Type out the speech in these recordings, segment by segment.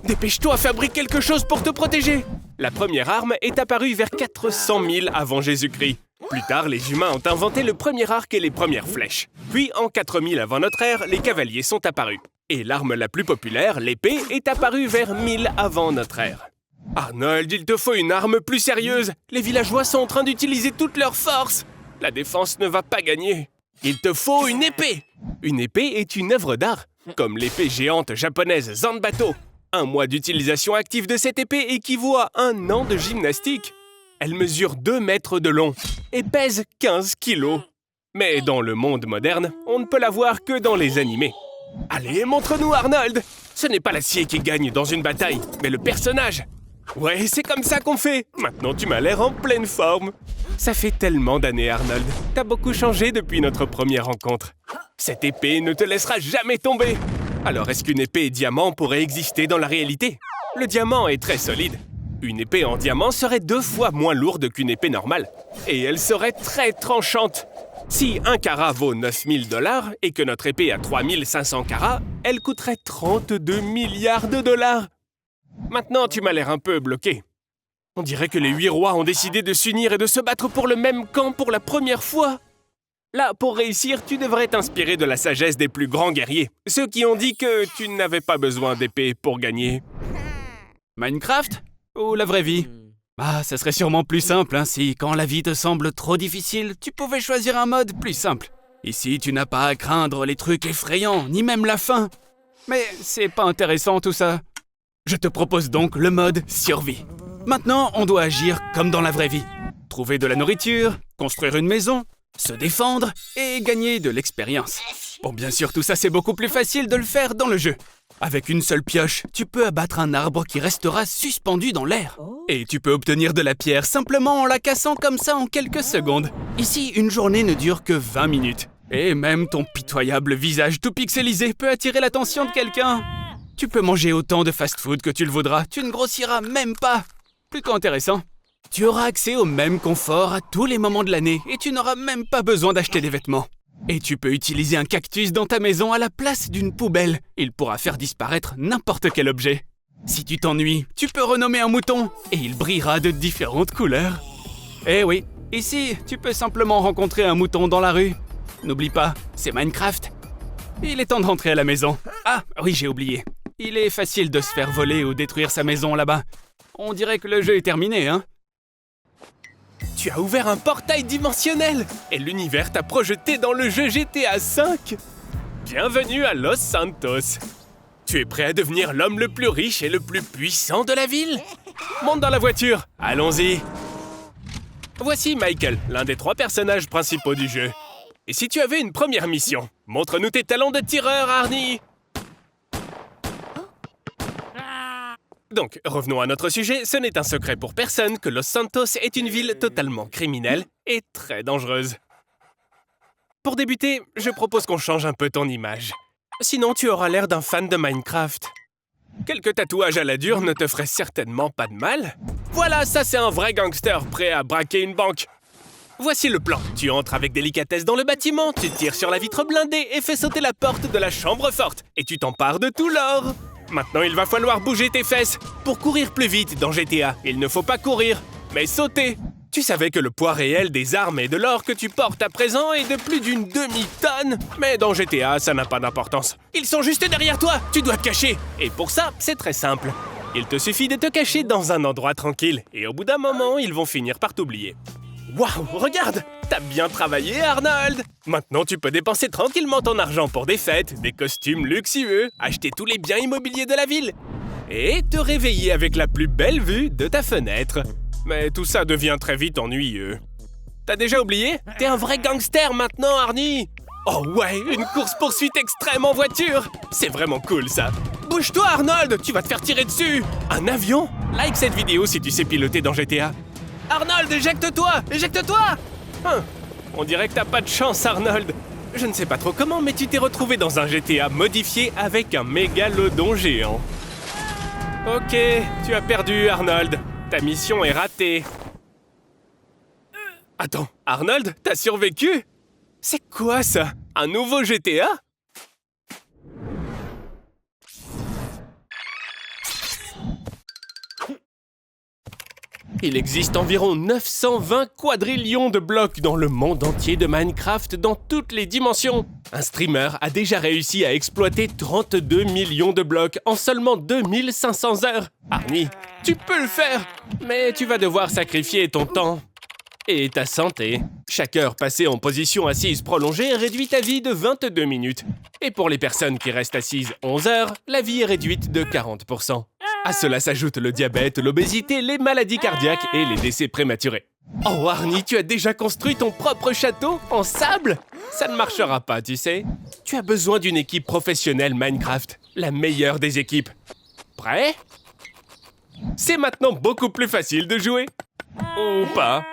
Dépêche-toi, fabrique quelque chose pour te protéger. La première arme est apparue vers 400 000 avant Jésus-Christ. Plus tard, les humains ont inventé le premier arc et les premières flèches. Puis, en 4000 avant notre ère, les cavaliers sont apparus. Et l'arme la plus populaire, l'épée, est apparue vers 1000 avant notre ère. Arnold, il te faut une arme plus sérieuse. Les villageois sont en train d'utiliser toutes leurs forces. La défense ne va pas gagner. Il te faut une épée. Une épée est une œuvre d'art, comme l'épée géante japonaise Zanbato. 1 mois d'utilisation active de cette épée équivaut à 1 an de gymnastique. Elle mesure 2 mètres de long et pèse 15 kilos. Mais dans le monde moderne, on ne peut la voir que dans les animés. Allez, montre-nous Arnold. Ce n'est pas l'acier qui gagne dans une bataille, mais le personnage. Ouais, c'est comme ça qu'on fait. Maintenant, tu m'as l'air en pleine forme. Ça fait tellement d'années, Arnold. T'as beaucoup changé depuis notre première rencontre. Cette épée ne te laissera jamais tomber. Alors, est-ce qu'une épée diamant pourrait exister dans la réalité? Le diamant est très solide. Une épée en diamant serait 2 fois moins lourde qu'une épée normale. Et elle serait très tranchante. Si 1 carat vaut 9000 $ et que notre épée a 3500 carats, elle coûterait 32 milliards de dollars. Maintenant, tu m'as l'air un peu bloqué. On dirait que les 8 rois ont décidé de s'unir et de se battre pour le même camp pour la première fois. Là, pour réussir, tu devrais t'inspirer de la sagesse des plus grands guerriers. Ceux qui ont dit que tu n'avais pas besoin d'épée pour gagner. Minecraft? Ou la vraie vie? Ah, ça serait sûrement plus simple, hein, si, quand la vie te semble trop difficile, tu pouvais choisir un mode plus simple. Ici, tu n'as pas à craindre les trucs effrayants, ni même la faim. Mais c'est pas intéressant tout ça. Je te propose donc le mode survie. Maintenant, on doit agir comme dans la vraie vie. Trouver de la nourriture, construire une maison, se défendre et gagner de l'expérience. Bon, bien sûr, tout ça, c'est beaucoup plus facile de le faire dans le jeu. Avec une seule pioche, tu peux abattre un arbre qui restera suspendu dans l'air. Et tu peux obtenir de la pierre simplement en la cassant comme ça en quelques secondes. Ici, une journée ne dure que 20 minutes. Et même ton pitoyable visage tout pixelisé peut attirer l'attention de quelqu'un. Tu peux manger autant de fast-food que tu le voudras, tu ne grossiras même pas. Plutôt intéressant. Tu auras accès au même confort à tous les moments de l'année et tu n'auras même pas besoin d'acheter des vêtements. Et tu peux utiliser un cactus dans ta maison à la place d'une poubelle. Il pourra faire disparaître n'importe quel objet. Si tu t'ennuies, tu peux renommer un mouton et il brillera de différentes couleurs. Eh oui, ici, tu peux simplement rencontrer un mouton dans la rue. N'oublie pas, c'est Minecraft. Il est temps de rentrer à la maison. Ah, oui, j'ai oublié. Il est facile de se faire voler ou détruire sa maison là-bas. On dirait que le jeu est terminé, hein? Tu as ouvert un portail dimensionnel et l'univers t'a projeté dans le jeu GTA V. Bienvenue à Los Santos. Tu es prêt à devenir l'homme le plus riche et le plus puissant de la ville? Monte dans la voiture, allons-y. Voici Michael, l'un des 3 personnages principaux du jeu. Et si tu avais une première mission, montre-nous tes talents de tireur, Arnie. Donc, revenons à notre sujet, ce n'est un secret pour personne que Los Santos est une ville totalement criminelle et très dangereuse. Pour débuter, je propose qu'on change un peu ton image. Sinon, tu auras l'air d'un fan de Minecraft. Quelques tatouages à la dure ne te feraient certainement pas de mal. Voilà, ça c'est un vrai gangster prêt à braquer une banque. Voici le plan. Tu entres avec délicatesse dans le bâtiment, tu tires sur la vitre blindée et fais sauter la porte de la chambre forte. Et tu t'empares de tout l'or. Maintenant, il va falloir bouger tes fesses. Pour courir plus vite dans GTA, il ne faut pas courir, mais sauter. Tu savais que le poids réel des armes et de l'or que tu portes à présent est de plus d'une demi-tonne. Mais dans GTA, ça n'a pas d'importance. Ils sont juste derrière toi, tu dois te cacher. Et pour ça, c'est très simple. Il te suffit de te cacher dans un endroit tranquille. Et au bout d'un moment, ils vont finir par t'oublier. Waouh, regarde! T'as bien travaillé, Arnold! Maintenant, tu peux dépenser tranquillement ton argent pour des fêtes, des costumes luxueux, acheter tous les biens immobiliers de la ville et te réveiller avec la plus belle vue de ta fenêtre. Mais tout ça devient très vite ennuyeux. T'as déjà oublié? T'es un vrai gangster maintenant, Arnie! Oh ouais, une course-poursuite extrême en voiture! C'est vraiment cool, ça! Bouge-toi, Arnold! Tu vas te faire tirer dessus! Un avion? Like cette vidéo si tu sais piloter dans GTA. Arnold, éjecte-toi! Éjecte-toi! On dirait que t'as pas de chance, Arnold. Je ne sais pas trop comment, mais tu t'es retrouvé dans un GTA modifié avec un mégalodon géant. Ok, tu as perdu, Arnold. Ta mission est ratée. Attends, Arnold, t'as survécu? C'est quoi ça? Un nouveau GTA? Il existe environ 920 quadrillions de blocs dans le monde entier de Minecraft dans toutes les dimensions. Un streamer a déjà réussi à exploiter 32 millions de blocs en seulement 2500 heures. Arnie, tu peux le faire, mais tu vas devoir sacrifier ton temps et ta santé. Chaque heure passée en position assise prolongée réduit ta vie de 22 minutes. Et pour les personnes qui restent assises 11 heures, la vie est réduite de 40%. À cela s'ajoutent le diabète, l'obésité, les maladies cardiaques et les décès prématurés. Oh Arnie, tu as déjà construit ton propre château en sable? Ça ne marchera pas, tu sais. Tu as besoin d'une équipe professionnelle Minecraft, la meilleure des équipes. Prêt? C'est maintenant beaucoup plus facile de jouer. Ou pas.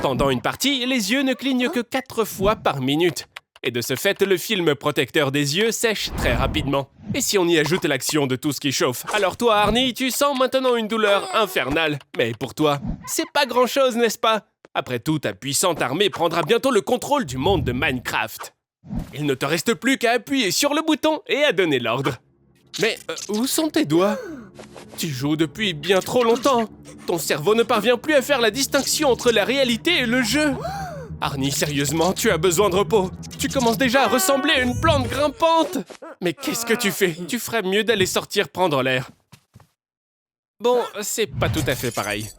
Pendant une partie, les yeux ne clignent que 4 fois par minute. Et de ce fait, le film protecteur des yeux sèche très rapidement. Et si on y ajoute l'action de tout ce qui chauffe, alors toi, Arnie, tu sens maintenant une douleur infernale. Mais pour toi, c'est pas grand-chose, n'est-ce pas? Après tout, ta puissante armée prendra bientôt le contrôle du monde de Minecraft. Il ne te reste plus qu'à appuyer sur le bouton et à donner l'ordre. Mais où sont tes doigts? Tu joues depuis bien trop longtemps. Ton cerveau ne parvient plus à faire la distinction entre la réalité et le jeu. Arnie, sérieusement, tu as besoin de repos. Tu commences déjà à ressembler à une plante grimpante. Mais qu'est-ce que tu fais? Tu ferais mieux d'aller sortir prendre l'air. Bon, c'est pas tout à fait pareil.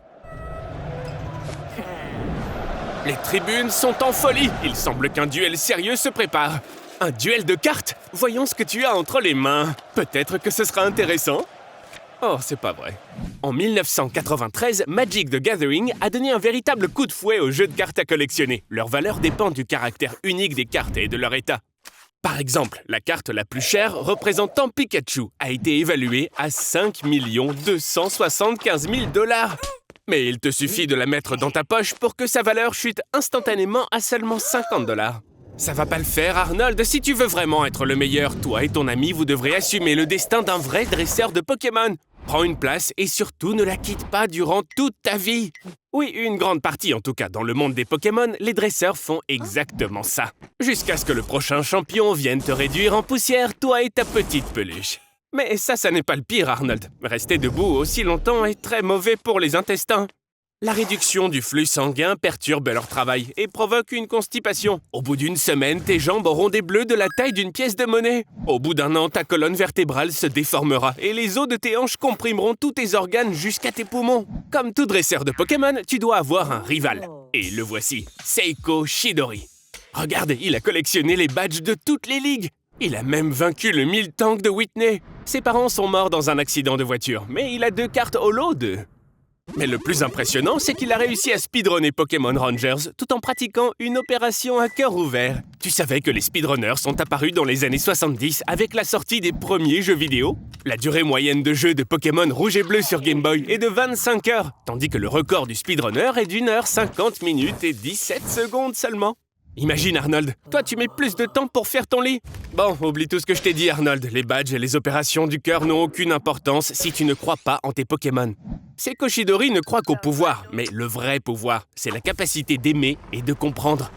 Les tribunes sont en folie. Il semble qu'un duel sérieux se prépare. Un duel de cartes? Voyons ce que tu as entre les mains. Peut-être que ce sera intéressant. Oh, c'est pas vrai. En 1993, Magic the Gathering a donné un véritable coup de fouet aux jeux de cartes à collectionner. Leur valeur dépend du caractère unique des cartes et de leur état. Par exemple, la carte la plus chère, représentant Pikachu, a été évaluée à 5 275 000 $. Mais il te suffit de la mettre dans ta poche pour que sa valeur chute instantanément à seulement 50 $. Ça va pas le faire, Arnold. Si tu veux vraiment être le meilleur, toi et ton ami, vous devrez assumer le destin d'un vrai dresseur de Pokémon. Prends une place et surtout ne la quitte pas durant toute ta vie. Oui, une grande partie en tout cas. Dans le monde des Pokémon, les dresseurs font exactement ça. Jusqu'à ce que le prochain champion vienne te réduire en poussière, toi et ta petite peluche. Mais ça n'est pas le pire, Arnold. Rester debout aussi longtemps est très mauvais pour les intestins. La réduction du flux sanguin perturbe leur travail et provoque une constipation. Au bout d'une semaine, tes jambes auront des bleus de la taille d'une pièce de monnaie. Au bout d'un an, ta colonne vertébrale se déformera et les os de tes hanches comprimeront tous tes organes jusqu'à tes poumons. Comme tout dresseur de Pokémon, tu dois avoir un rival. Et le voici, Seiko Chidori. Regarde, il a collectionné les badges de toutes les ligues. Il a même vaincu le 1000 tank de Whitney. Ses parents sont morts dans un accident de voiture, mais il a 2 cartes holo d'eux. Mais le plus impressionnant, c'est qu'il a réussi à speedrunner Pokémon Rangers tout en pratiquant une opération à cœur ouvert. Tu savais que les speedrunners sont apparus dans les années 70 avec la sortie des premiers jeux vidéo? La durée moyenne de jeu de Pokémon rouge et bleu sur Game Boy est de 25 heures, tandis que le record du speedrunner est d'1 h 50 minutes et 17 secondes seulement. Imagine Arnold, toi tu mets plus de temps pour faire ton lit. Bon, oublie tout ce que je t'ai dit Arnold, les badges et les opérations du cœur n'ont aucune importance si tu ne crois pas en tes Pokémon. Seiko Chidori ne croit qu'au pouvoir, mais le vrai pouvoir, c'est la capacité d'aimer et de comprendre.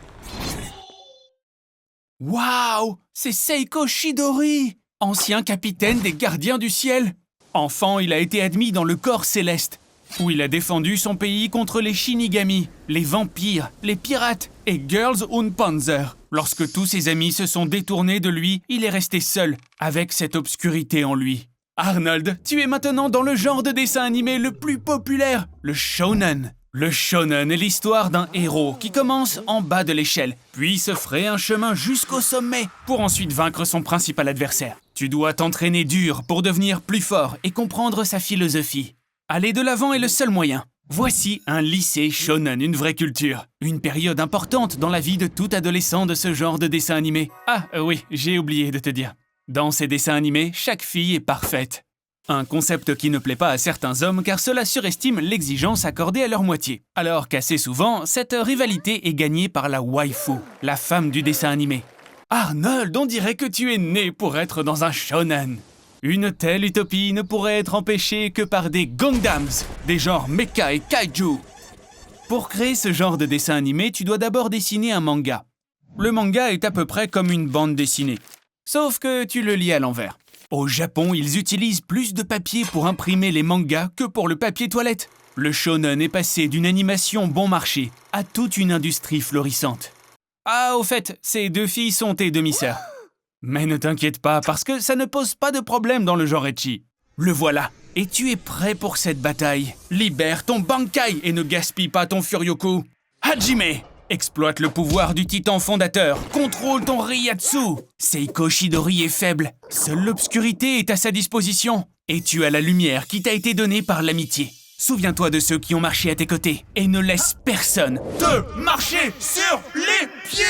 Waouh! C'est Seiko Chidori! Ancien capitaine des Gardiens du Ciel! Enfant, il a été admis dans le corps céleste, où il a défendu son pays contre les Shinigami, les vampires, les pirates et Girls und Panzer. Lorsque tous ses amis se sont détournés de lui, il est resté seul, avec cette obscurité en lui. Arnold, tu es maintenant dans le genre de dessin animé le plus populaire, le shonen. Le shonen est l'histoire d'un héros qui commence en bas de l'échelle, puis se fraye un chemin jusqu'au sommet pour ensuite vaincre son principal adversaire. Tu dois t'entraîner dur pour devenir plus fort et comprendre sa philosophie. Aller de l'avant est le seul moyen. Voici un lycée shonen, une vraie culture. Une période importante dans la vie de tout adolescent de ce genre de dessin animé. Oui, j'ai oublié de te dire. Dans ces dessins animés, chaque fille est parfaite. Un concept qui ne plaît pas à certains hommes car cela surestime l'exigence accordée à leur moitié. Alors qu'assez souvent, cette rivalité est gagnée par la waifu, la femme du dessin animé. Arnold, on dirait que tu es né pour être dans un shonen. Une telle utopie ne pourrait être empêchée que par des Gundams, des genres mecha et kaiju. Pour créer ce genre de dessin animé, tu dois d'abord dessiner un manga. Le manga est à peu près comme une bande dessinée, sauf que tu le lis à l'envers. Au Japon, ils utilisent plus de papier pour imprimer les mangas que pour le papier toilette. Le shonen est passé d'une animation bon marché à toute une industrie florissante. Ah, au fait, ces 2 filles sont tes demi-sœurs. Mais ne t'inquiète pas, parce que ça ne pose pas de problème dans le genre ecchi. Le voilà, et tu es prêt pour cette bataille. Libère ton Bankai et ne gaspille pas ton Furyoku. Hajime! Exploite le pouvoir du titan fondateur. Contrôle ton Ryatsu. Seiko Shidori est faible. Seule l'obscurité est à sa disposition. Et tu as la lumière qui t'a été donnée par l'amitié. Souviens-toi de ceux qui ont marché à tes côtés. Et ne laisse personne te marcher sur les pieds!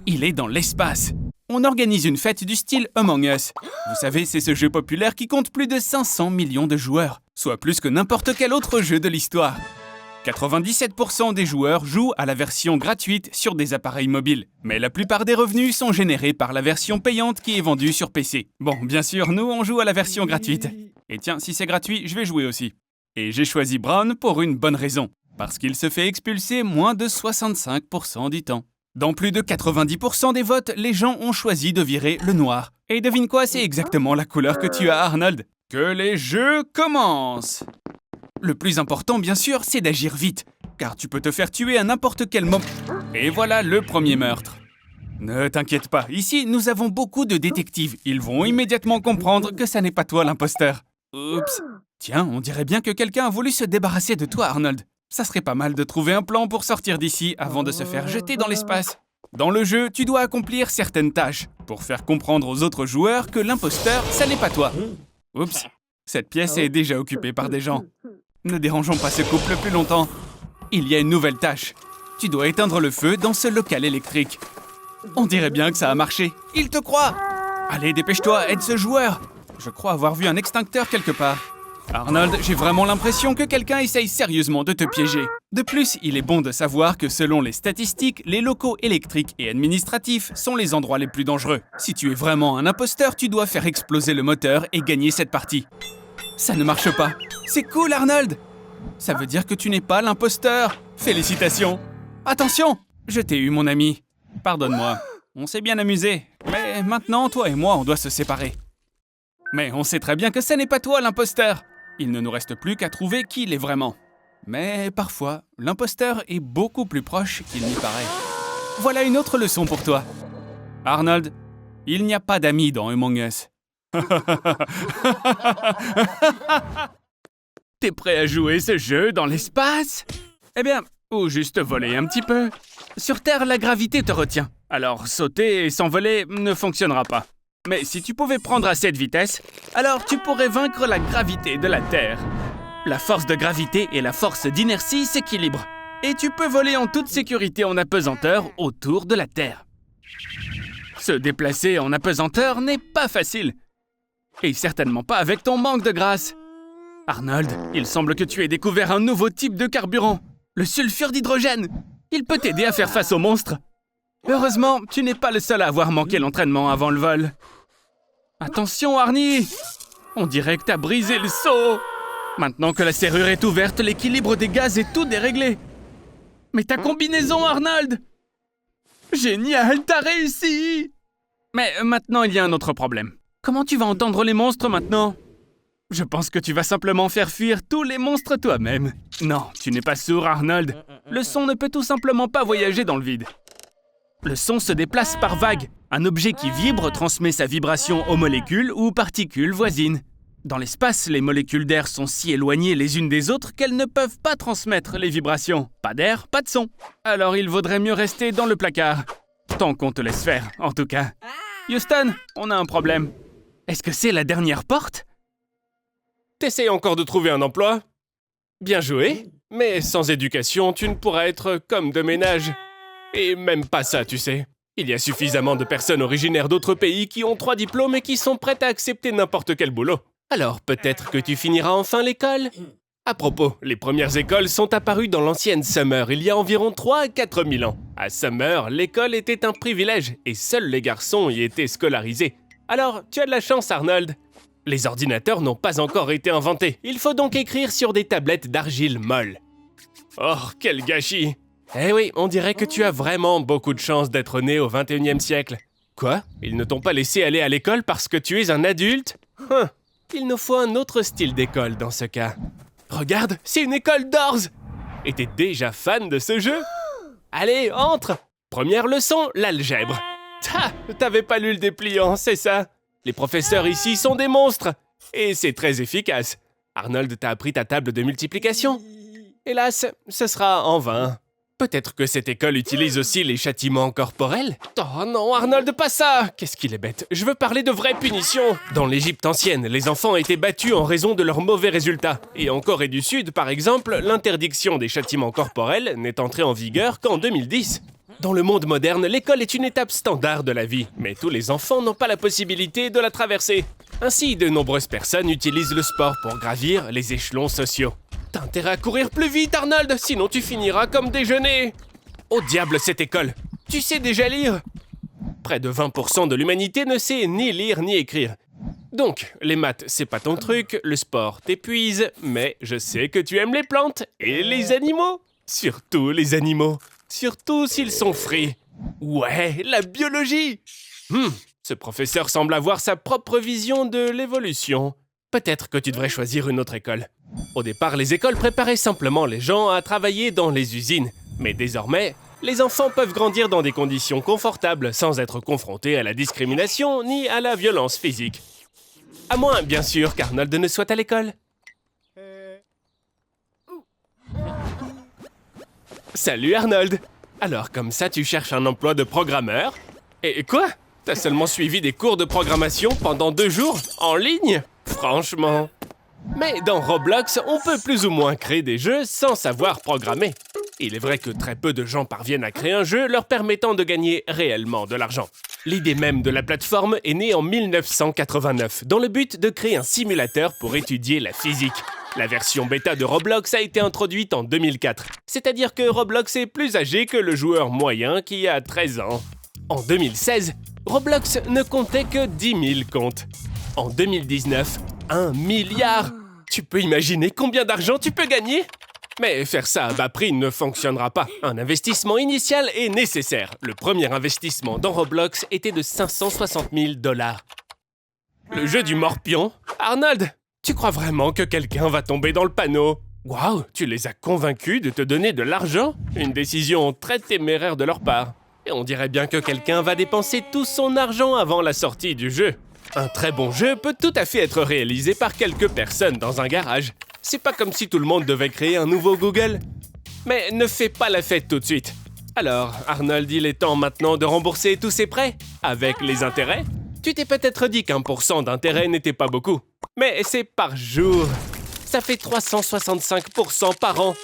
Il est dans l'espace. On organise une fête du style Among Us. Vous savez, c'est ce jeu populaire qui compte plus de 500 millions de joueurs, soit plus que n'importe quel autre jeu de l'histoire. 97% des joueurs jouent à la version gratuite sur des appareils mobiles, mais la plupart des revenus sont générés par la version payante qui est vendue sur PC. Bon, bien sûr, nous on joue à la version gratuite. Et tiens, si c'est gratuit, je vais jouer aussi. Et j'ai choisi Brown pour une bonne raison, parce qu'il se fait expulser moins de 65% du temps. Dans plus de 90% des votes, les gens ont choisi de virer le noir. Et devine quoi, c'est exactement la couleur que tu as, Arnold. Que les jeux commencent! Le plus important, bien sûr, c'est d'agir vite, car tu peux te faire tuer à n'importe quel moment. Et voilà le premier meurtre. Ne t'inquiète pas, ici, nous avons beaucoup de détectives. Ils vont immédiatement comprendre que ça n'est pas toi l'imposteur. Oups. Tiens, on dirait bien que quelqu'un a voulu se débarrasser de toi, Arnold. Ça serait pas mal de trouver un plan pour sortir d'ici avant de se faire jeter dans l'espace. Dans le jeu, tu dois accomplir certaines tâches pour faire comprendre aux autres joueurs que l'imposteur, ça n'est pas toi. Oups, cette pièce est déjà occupée par des gens. Ne dérangeons pas ce couple plus longtemps. Il y a une nouvelle tâche. Tu dois éteindre le feu dans ce local électrique. On dirait bien que ça a marché. Il te croit. Allez, dépêche-toi, aide ce joueur. Je crois avoir vu un extincteur quelque part. Arnold, j'ai vraiment l'impression que quelqu'un essaye sérieusement de te piéger. De plus, il est bon de savoir que selon les statistiques, les locaux électriques et administratifs sont les endroits les plus dangereux. Si tu es vraiment un imposteur, tu dois faire exploser le moteur et gagner cette partie. Ça ne marche pas. C'est cool, Arnold! Ça veut dire que tu n'es pas l'imposteur. Félicitations! Attention! Je t'ai eu, mon ami. Pardonne-moi. On s'est bien amusé. Mais maintenant, toi et moi, on doit se séparer. Mais on sait très bien que ce n'est pas toi l'imposteur. Il ne nous reste plus qu'à trouver qui il est vraiment. Mais parfois, l'imposteur est beaucoup plus proche qu'il n'y paraît. Voilà une autre leçon pour toi. Arnold, il n'y a pas d'amis dans Among Us. T'es prêt à jouer ce jeu dans l'espace? Eh bien, ou juste voler un petit peu. Sur Terre, la gravité te retient. Alors sauter et s'envoler ne fonctionnera pas. Mais si tu pouvais prendre à cette vitesse, alors tu pourrais vaincre la gravité de la Terre. La force de gravité et la force d'inertie s'équilibrent. Et tu peux voler en toute sécurité en apesanteur autour de la Terre. Se déplacer en apesanteur n'est pas facile. Et certainement pas avec ton manque de grâce. Arnold, il semble que tu aies découvert un nouveau type de carburant, le sulfure d'hydrogène. Il peut t'aider à faire face aux monstres. Heureusement, tu n'es pas le seul à avoir manqué l'entraînement avant le vol. Attention, Arnie! On dirait que t'as brisé le seau! Maintenant que la serrure est ouverte, l'équilibre des gaz est tout déréglé. Mais ta combinaison, Arnold! Génial, t'as réussi! Mais maintenant, il y a un autre problème. Comment tu vas entendre les monstres maintenant? Je pense que tu vas simplement faire fuir tous les monstres toi-même. Non, tu n'es pas sourd, Arnold. Le son ne peut tout simplement pas voyager dans le vide. Le son se déplace par vagues. Un objet qui vibre transmet sa vibration aux molécules ou particules voisines. Dans l'espace, les molécules d'air sont si éloignées les unes des autres qu'elles ne peuvent pas transmettre les vibrations. Pas d'air, pas de son. Alors il vaudrait mieux rester dans le placard. Tant qu'on te laisse faire, en tout cas. Houston, on a un problème. Est-ce que c'est la dernière porte? T'essayes encore de trouver un emploi? Bien joué, mais sans éducation, tu ne pourras être comme de ménage. Et même pas ça, tu sais. Il y a suffisamment de personnes originaires d'autres pays qui ont 3 diplômes et qui sont prêtes à accepter n'importe quel boulot. Alors peut-être que tu finiras enfin l'école? À propos, les premières écoles sont apparues dans l'ancienne Summer il y a environ 3 à 4 000 ans. À Summer, l'école était un privilège et seuls les garçons y étaient scolarisés. Alors, tu as de la chance, Arnold. Les ordinateurs n'ont pas encore été inventés. Il faut donc écrire sur des tablettes d'argile molle. Oh, quel gâchis! Eh oui, on dirait que tu as vraiment beaucoup de chance d'être né au 21e siècle. Quoi? Ils ne t'ont pas laissé aller à l'école parce que tu es un adulte? Il nous faut un autre style d'école dans ce cas. Regarde, c'est une école d'Ors! Et t'es déjà fan de ce jeu? Allez, entre! Première leçon, l'algèbre. T'avais pas lu le dépliant, c'est ça? Les professeurs ici sont des monstres. Et c'est très efficace. Arnold t'a appris ta table de multiplication. Hélas, ce sera en vain. Peut-être que cette école utilise aussi les châtiments corporels? Oh non, Arnold, pas ça! Qu'est-ce qu'il est bête, je veux parler de vraies punitions! Dans l'Égypte ancienne, les enfants étaient battus en raison de leurs mauvais résultats. Et en Corée du Sud, par exemple, l'interdiction des châtiments corporels n'est entrée en vigueur qu'en 2010. Dans le monde moderne, l'école est une étape standard de la vie, mais tous les enfants n'ont pas la possibilité de la traverser. Ainsi, de nombreuses personnes utilisent le sport pour gravir les échelons sociaux. T'as intérêt à courir plus vite, Arnold, sinon tu finiras comme déjeuner. Au diable cette école! Tu sais déjà lire? Près de 20% de l'humanité ne sait ni lire ni écrire. Donc, les maths, c'est pas ton truc, le sport t'épuise, mais je sais que tu aimes les plantes et les animaux. Surtout les animaux. Surtout s'ils sont frits. Ouais, la biologie! Ce professeur semble avoir sa propre vision de l'évolution. Peut-être que tu devrais choisir une autre école. Au départ, les écoles préparaient simplement les gens à travailler dans les usines. Mais désormais, les enfants peuvent grandir dans des conditions confortables sans être confrontés à la discrimination ni à la violence physique. À moins, bien sûr, qu'Arnold ne soit à l'école. Salut Arnold! Alors comme ça, tu cherches un emploi de programmeur? Et quoi? T'as seulement suivi des cours de programmation pendant 2 jours, en ligne? Franchement. Mais dans Roblox, on peut plus ou moins créer des jeux sans savoir programmer. Il est vrai que très peu de gens parviennent à créer un jeu leur permettant de gagner réellement de l'argent. L'idée même de la plateforme est née en 1989, dans le but de créer un simulateur pour étudier la physique. La version bêta de Roblox a été introduite en 2004, c'est-à-dire que Roblox est plus âgé que le joueur moyen qui a 13 ans. En 2016, Roblox ne comptait que 10 000 comptes. En 2019, 1 milliard! Tu peux imaginer combien d'argent tu peux gagner? Mais faire ça à bas prix ne fonctionnera pas. Un investissement initial est nécessaire. Le premier investissement dans Roblox était de 560 000 $. Le jeu du morpion? Arnold, tu crois vraiment que quelqu'un va tomber dans le panneau? Waouh, tu les as convaincus de te donner de l'argent? Une décision très téméraire de leur part. Et on dirait bien que quelqu'un va dépenser tout son argent avant la sortie du jeu. Un très bon jeu peut tout à fait être réalisé par quelques personnes dans un garage. C'est pas comme si tout le monde devait créer un nouveau Google. Mais ne fais pas la fête tout de suite. Alors, Arnold, il est temps maintenant de rembourser tous ses prêts, avec les intérêts. Tu t'es peut-être dit qu'1% d'intérêt n'était pas beaucoup. Mais c'est par jour. Ça fait 365% par an.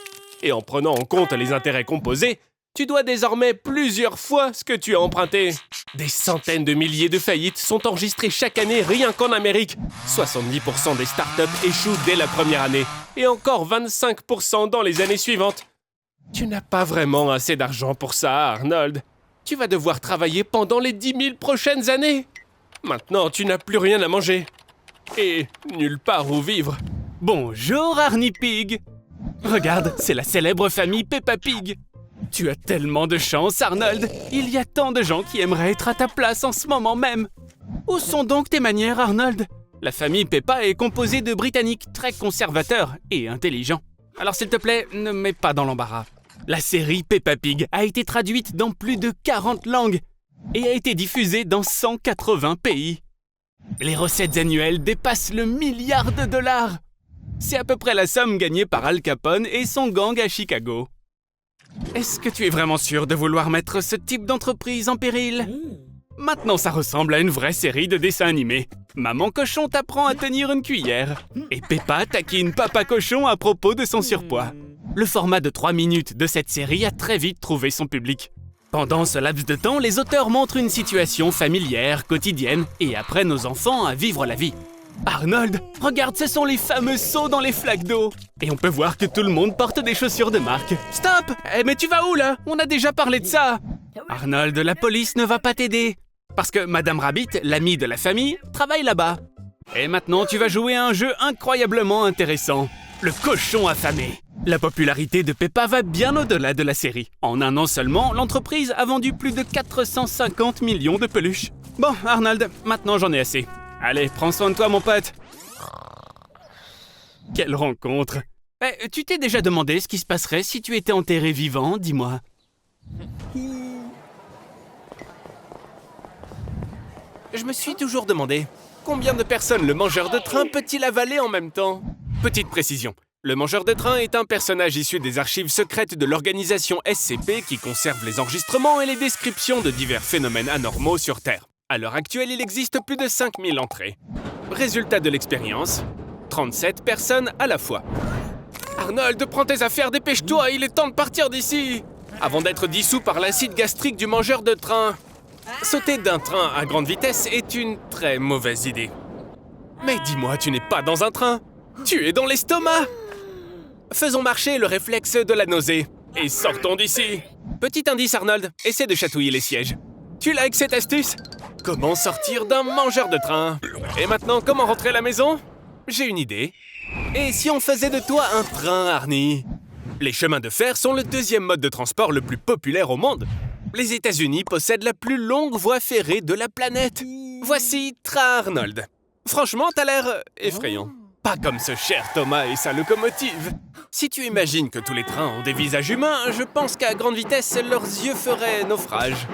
Et en prenant en compte les intérêts composés, tu dois désormais plusieurs fois ce que tu as emprunté. Des centaines de milliers de faillites sont enregistrées chaque année rien qu'en Amérique. 70% des startups échouent dès la première année. Et encore 25% dans les années suivantes. Tu n'as pas vraiment assez d'argent pour ça, Arnold. Tu vas devoir travailler pendant les 10 000 prochaines années. Maintenant, tu n'as plus rien à manger. Et nulle part où vivre. Bonjour, Arnie Pig. Regarde, c'est la célèbre famille Peppa Pig. Tu as tellement de chance, Arnold. Il y a tant de gens qui aimeraient être à ta place en ce moment même. Où sont donc tes manières, Arnold? La famille Peppa est composée de Britanniques très conservateurs et intelligents. Alors s'il te plaît, ne mets pas dans l'embarras. La série Peppa Pig a été traduite dans plus de 40 langues et a été diffusée dans 180 pays. Les recettes annuelles dépassent le milliard de $. C'est à peu près la somme gagnée par Al Capone et son gang à Chicago. Est-ce que tu es vraiment sûr de vouloir mettre ce type d'entreprise en péril? Maintenant, ça ressemble à une vraie série de dessins animés. Maman Cochon t'apprend à tenir une cuillère. Et Peppa taquine Papa Cochon à propos de son surpoids. Le format de 3 minutes de cette série a très vite trouvé son public. Pendant ce laps de temps, les auteurs montrent une situation familière, quotidienne, et apprennent aux enfants à vivre la vie. Arnold, regarde, ce sont les fameux sauts dans les flaques d'eau. Et on peut voir que tout le monde porte des chaussures de marque. Stop! Mais tu vas où là? On a déjà parlé de ça. Arnold, la police ne va pas t'aider. Parce que Madame Rabbit, l'amie de la famille, travaille là-bas. Et maintenant, tu vas jouer à un jeu incroyablement intéressant. Le cochon affamé. La popularité de Peppa va bien au-delà de la série. En un an seulement, l'entreprise a vendu plus de 450 millions de peluches. Bon, Arnold, maintenant j'en ai assez. Allez, prends soin de toi, mon pote. Quelle rencontre! Tu t'es déjà demandé ce qui se passerait si tu étais enterré vivant, dis-moi? Je me suis toujours demandé, combien de personnes le mangeur de train peut-il avaler en même temps? Petite précision, le mangeur de train est un personnage issu des archives secrètes de l'organisation SCP qui conserve les enregistrements et les descriptions de divers phénomènes anormaux sur Terre. À l'heure actuelle, il existe plus de 5000 entrées. Résultat de l'expérience, 37 personnes à la fois. Arnold, prends tes affaires, dépêche-toi, il est temps de partir d'ici! Avant d'être dissous par l'acide gastrique du mangeur de train. Sauter d'un train à grande vitesse est une très mauvaise idée. Mais dis-moi, tu n'es pas dans un train, tu es dans l'estomac! Faisons marcher le réflexe de la nausée et sortons d'ici. Petit indice, Arnold, essaie de chatouiller les sièges. Tu likes cette astuce? Comment sortir d'un mangeur de train? Et maintenant, comment rentrer à la maison? J'ai une idée. Et si on faisait de toi un train, Arnie? Les chemins de fer sont le deuxième mode de transport le plus populaire au monde. Les États-Unis possèdent la plus longue voie ferrée de la planète. Voici Train Arnold. Franchement, t'as l'air effrayant. Pas comme ce cher Thomas et sa locomotive. Si tu imagines que tous les trains ont des visages humains, je pense qu'à grande vitesse, leurs yeux feraient naufrage.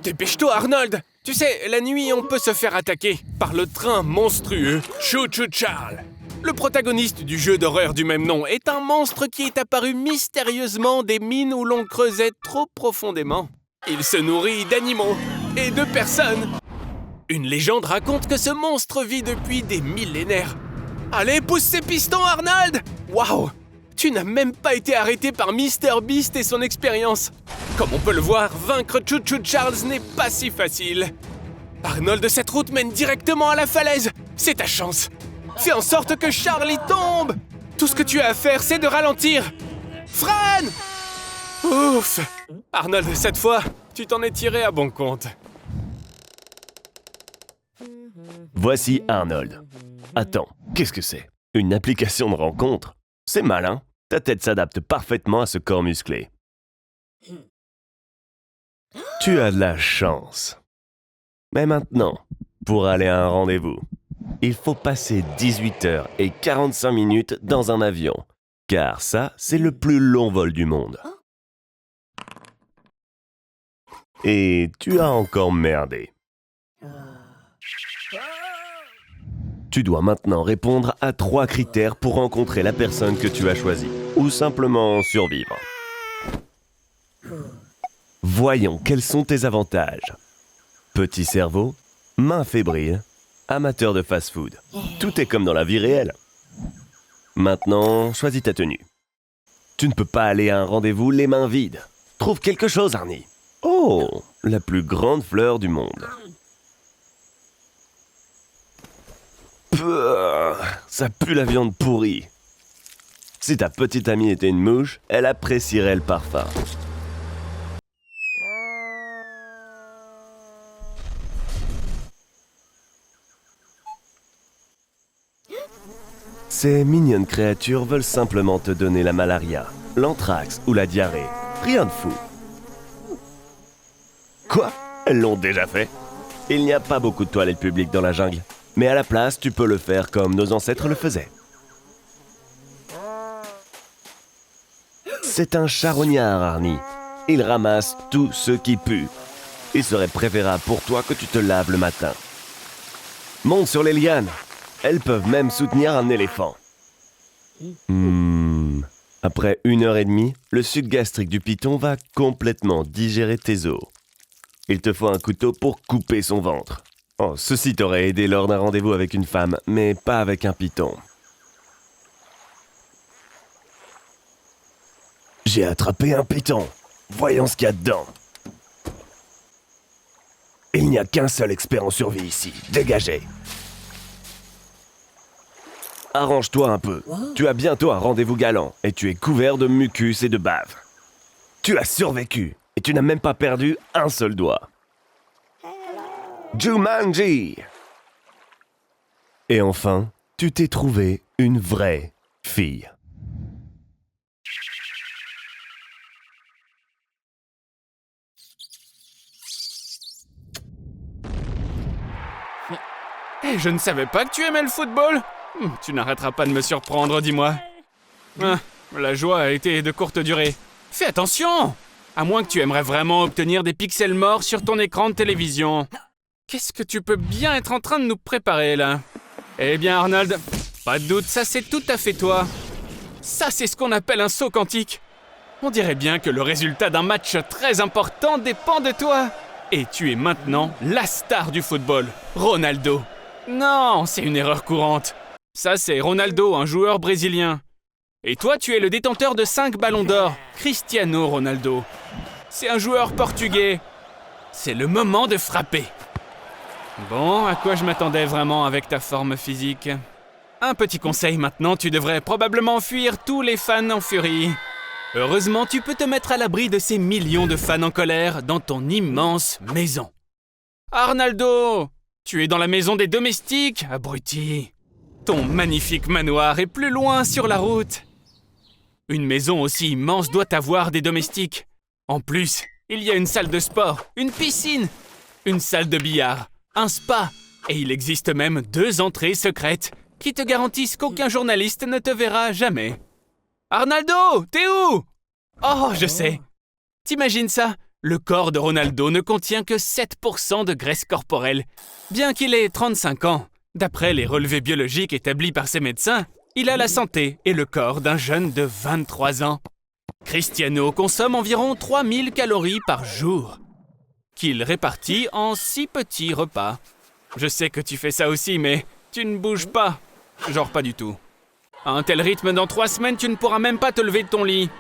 Dépêche-toi, Arnold! Tu sais, la nuit, on peut se faire attaquer par le train monstrueux Choo Choo Charles. Le protagoniste du jeu d'horreur du même nom est un monstre qui est apparu mystérieusement des mines où l'on creusait trop profondément. Il se nourrit d'animaux et de personnes. Une légende raconte que ce monstre vit depuis des millénaires. Allez, pousse ces pistons, Arnold! Waouh! Tu n'as même pas été arrêté par Mr Beast et son expérience. Comme on peut le voir, vaincre Choo Choo Charles n'est pas si facile. Arnold, cette route mène directement à la falaise. C'est ta chance. Fais en sorte que Charlie tombe. Tout ce que tu as à faire, c'est de ralentir. Freine! Ouf! Arnold, cette fois, tu t'en es tiré à bon compte. Voici Arnold. Attends, qu'est-ce que c'est? Une application de rencontre? C'est malin. Ta tête s'adapte parfaitement à ce corps musclé. Tu as de la chance. Mais maintenant, pour aller à un rendez-vous, il faut passer 18 h et 45 minutes dans un avion. Car ça, c'est le plus long vol du monde. Et tu as encore merdé. Tu dois maintenant répondre à 3 critères pour rencontrer la personne que tu as choisie, ou simplement survivre. Voyons quels sont tes avantages. Petit cerveau, main fébrile, amateur de fast-food. Tout est comme dans la vie réelle. Maintenant, choisis ta tenue. Tu ne peux pas aller à un rendez-vous les mains vides. Trouve quelque chose, Arnie. Oh, la plus grande fleur du monde. Pouah, ça pue la viande pourrie. Si ta petite amie était une mouche, elle apprécierait le parfum. Ces mignonnes créatures veulent simplement te donner la malaria, l'anthrax ou la diarrhée. Rien de fou. Quoi? Elles l'ont déjà fait? Il n'y a pas beaucoup de toilettes publiques dans la jungle. Mais à la place, tu peux le faire comme nos ancêtres le faisaient. C'est un charognard, Arnie. Il ramasse tout ce qui pue. Il serait préférable pour toi que tu te laves le matin. Monte sur les lianes. Elles peuvent même soutenir un éléphant. Après 1 h 30, le suc gastrique du python va complètement digérer tes os. Il te faut un couteau pour couper son ventre. Oh, ceci t'aurait aidé lors d'un rendez-vous avec une femme, mais pas avec un python. J'ai attrapé un python. Voyons ce qu'il y a dedans. Il n'y a qu'un seul expert en survie ici. Dégagez. Arrange-toi un peu. Tu as bientôt un rendez-vous galant et tu es couvert de mucus et de bave. Tu as survécu et tu n'as même pas perdu un seul doigt. Jumanji! Et enfin, tu t'es trouvé une vraie fille. Eh, je ne savais pas que tu aimais le football. Tu n'arrêteras pas de me surprendre, dis-moi. La joie a été de courte durée. Fais attention! À moins que tu aimerais vraiment obtenir des pixels morts sur ton écran de télévision. Qu'est-ce que tu peux bien être en train de nous préparer, là? Eh bien, Arnold, pas de doute, ça c'est tout à fait toi. Ça, c'est ce qu'on appelle un saut quantique. On dirait bien que le résultat d'un match très important dépend de toi. Et tu es maintenant la star du football, Ronaldo. Non, c'est une erreur courante. Ça, c'est Ronaldo, un joueur brésilien. Et toi, tu es le détenteur de 5 ballons d'or, Cristiano Ronaldo. C'est un joueur portugais. C'est le moment de frapper. Bon, à quoi je m'attendais vraiment avec ta forme physique? Un petit conseil maintenant, tu devrais probablement fuir tous les fans en furie. Heureusement, tu peux te mettre à l'abri de ces millions de fans en colère dans ton immense maison. Arnaldo, tu es dans la maison des domestiques, abruti. Ton magnifique manoir est plus loin sur la route. Une maison aussi immense doit avoir des domestiques. En plus, il y a une salle de sport, une piscine, une salle de billard, un spa, et il existe même 2 entrées secrètes qui te garantissent qu'aucun journaliste ne te verra jamais. Arnaldo, t'es où? Oh, je sais. T'imagines ça? Le corps de Ronaldo ne contient que 7% de graisse corporelle. Bien qu'il ait 35 ans, d'après les relevés biologiques établis par ses médecins, il a la santé et le corps d'un jeune de 23 ans. Cristiano consomme environ 3000 calories par jour, qu'il répartit en 6 petits repas. Je sais que tu fais ça aussi, mais tu ne bouges pas. Genre pas du tout. À un tel rythme, dans 3 semaines, tu ne pourras même pas te lever de ton lit.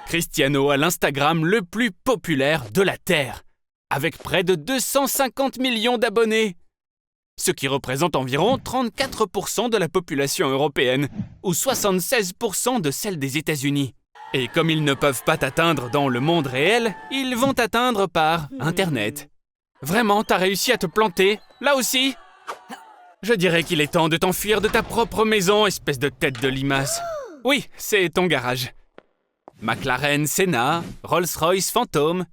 Cristiano a l'Instagram le plus populaire de la Terre, avec près de 250 millions d'abonnés. Ce qui représente environ 34% de la population européenne, ou 76% de celle des États-Unis. Et comme ils ne peuvent pas t'atteindre dans le monde réel, ils vont t'atteindre par Internet. Vraiment, t'as réussi à te planter, là aussi? Je dirais qu'il est temps de t'enfuir de ta propre maison, espèce de tête de limace. Oui, c'est ton garage. McLaren Senna, Rolls-Royce Phantom,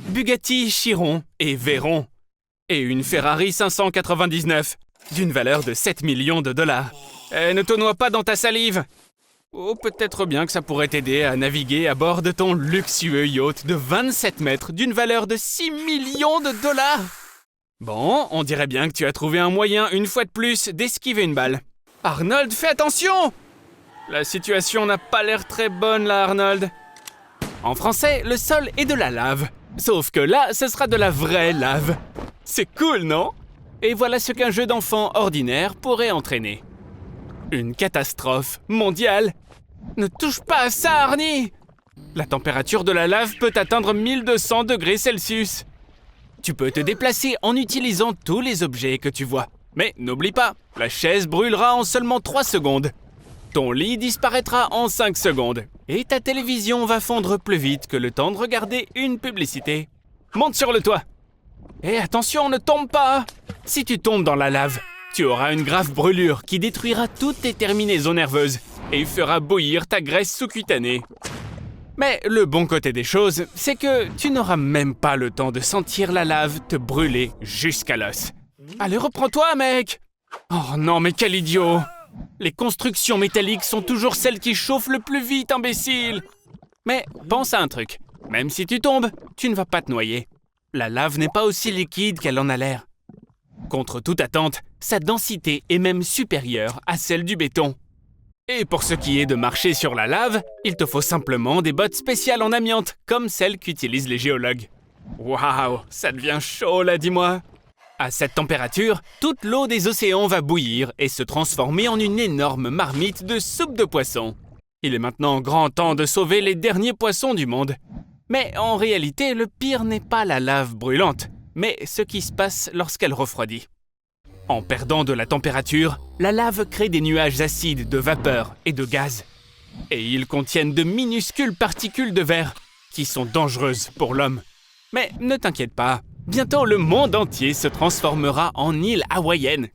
Bugatti Chiron et Veyron. Et une Ferrari 599, d'une valeur de 7 millions de dollars. Ne te noie pas dans ta salive. Oh, peut-être bien que ça pourrait t'aider à naviguer à bord de ton luxueux yacht de 27 mètres d'une valeur de 6 millions de dollars. Bon, on dirait bien que tu as trouvé un moyen, une fois de plus, d'esquiver une balle. Arnold, fais attention! La situation n'a pas l'air très bonne là, Arnold. En français, le sol est de la lave. Sauf que là, ce sera de la vraie lave. C'est cool, non? Et voilà ce qu'un jeu d'enfant ordinaire pourrait entraîner. Une catastrophe mondiale. Ne touche pas à ça, Arnie! La température de la lave peut atteindre 1200 degrés Celsius. Tu peux te déplacer en utilisant tous les objets que tu vois. Mais n'oublie pas, la chaise brûlera en seulement 3 secondes. Ton lit disparaîtra en 5 secondes. Et ta télévision va fondre plus vite que le temps de regarder une publicité. Monte sur le toit. Et attention, ne tombe pas! Si tu tombes dans la lave, tu auras une grave brûlure qui détruira toutes tes terminaisons nerveuses et fera bouillir ta graisse sous-cutanée. Mais le bon côté des choses, c'est que tu n'auras même pas le temps de sentir la lave te brûler jusqu'à l'os. Allez, reprends-toi, mec! Oh non, mais quel idiot! Les constructions métalliques sont toujours celles qui chauffent le plus vite, imbécile! Mais pense à un truc. Même si tu tombes, tu ne vas pas te noyer. La lave n'est pas aussi liquide qu'elle en a l'air. Contre toute attente, sa densité est même supérieure à celle du béton. Et pour ce qui est de marcher sur la lave, il te faut simplement des bottes spéciales en amiante, comme celles qu'utilisent les géologues. Waouh, ça devient chaud là, dis-moi! À cette température, toute l'eau des océans va bouillir et se transformer en une énorme marmite de soupe de poisson. Il est maintenant grand temps de sauver les derniers poissons du monde. Mais en réalité, le pire n'est pas la lave brûlante, mais ce qui se passe lorsqu'elle refroidit. En perdant de la température, la lave crée des nuages acides de vapeur et de gaz. Et ils contiennent de minuscules particules de verre qui sont dangereuses pour l'homme. Mais ne t'inquiète pas, bientôt le monde entier se transformera en île hawaïenne